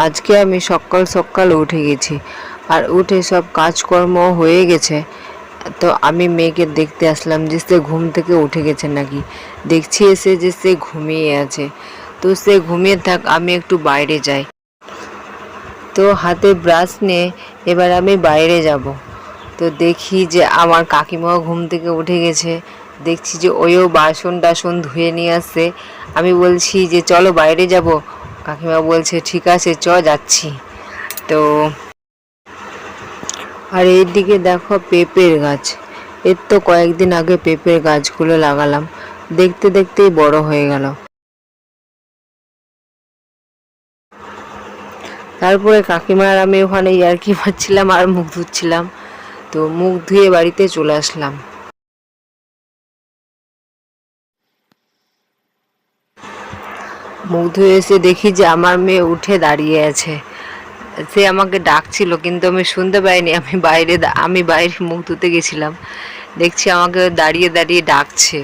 আজকে আমি সকাল সকাল উঠে গেছি, আর উঠে সব কাজকর্ম হয়ে গেছে। তো আমি মেয়েকে দেখতে আসলাম যে সে ঘুম থেকে উঠে গেছে নাকি। দেখছি এসে যে সে ঘুমিয়ে আছে। তো সে ঘুমিয়ে থাক, আমি একটু বাইরে যাই। তো হাতে ব্রাশ নিয়ে এবার আমি বাইরে যাব। তো দেখি যে আমার কাকিমাও ঘুম থেকে উঠে গেছে। দেখছি যে ওইও বাসন টাসন ধুয়ে নিয়ে আসছে। আমি বলছি যে চলো বাইরে যাব। কাকিমা বলছে ঠিক আছে চ যাচ্ছি। তো আর এর দিকে দেখো পেঁপের গাছ। এর তো কয়েকদিন আগে পেঁপের গাছগুলো লাগালাম, দেখতে দেখতেই বড় হয়ে গেল। তারপরে কাকিমার আমি ওখানে ইয়ার্কি মারছিলাম আর মুখ ধুচ্ছিলাম। তো মুখ ধুয়ে বাড়িতে চলে আসলাম। মুখ ধুয়ে এসে দেখি যে আমার মেয়ে উঠে দাঁড়িয়ে আছে। সে আমাকে ডাকছিল কিন্তু আমি শুনতে পাইনি। আমি বাইরে মুখ ধুতে গেছিলাম। দেখছি আমাকে দাঁড়িয়ে দাঁড়িয়ে ডাকছে।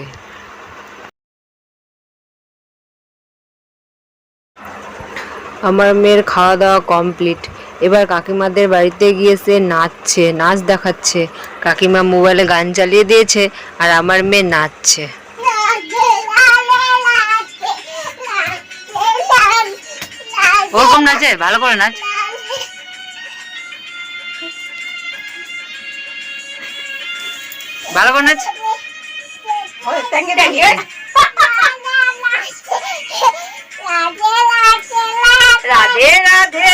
আমার মেয়ের খাওয়া দাওয়া কমপ্লিট। এবার কাকিমাদের বাড়িতে গিয়ে সে নাচছে, নাচ দেখাচ্ছে। কাকিমা মোবাইলে গান চালিয়ে দিয়েছে আর আমার মেয়ে নাচছে। ওরকম নাচে, ভালো করে নাচ। ভালো করে নাচ। রাধে রাধে।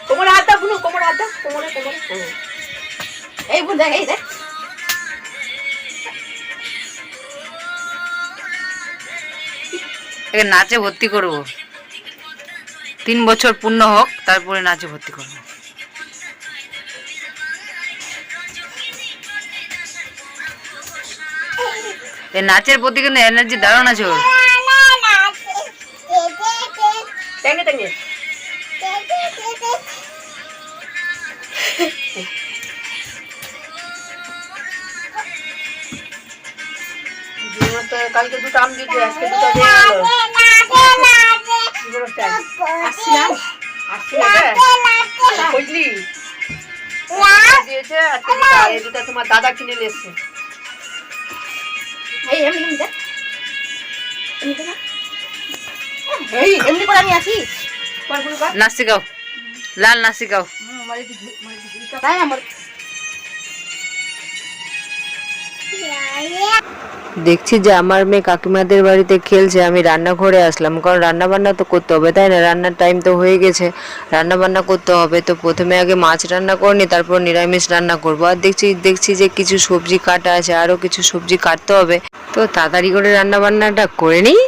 কোমর হাত দাও, কোমর হাত দাও, কোমরে কোমরে। এই বুঝ দেখ, এই দেখ। একে নাচে ভর্তি করবো, 3 বছর পূর্ণ হোক, তারপরে নাচে ভর্তি করবো। এই নাচের প্রতি কিন্তু এনার্জি দারুণ আছে ওর। কালকে দুটো আম দিয়েছে, আজকে দুটো দিয়ে দিয়েছে। আজকে দুটো তোমার দাদা কিনে এসছে। এমনি করে আমি আছি। নাচ শিখাও, লাল নাচ শিখাও। দেখছি যে আমার মেয়ে কাকিমাদের বাড়িতে খেলছে, আমি রান্নাঘরে আসলাম, কারণ রান্না বান্না তো করতে হবে, তাই না? রান্নার টাইম তো হয়ে গেছে, রান্না বান্না করতে হবে। তো প্রথমে আগে মাছ রান্না করিনি, তারপর নিরামিষ রান্না করবো। আর দেখছি যে কিছু সবজি কাটা আছে, আরও কিছু সবজি কাটতে হবে। তো তাড়াতাড়ি করে রান্না বান্নাটা করে নিই।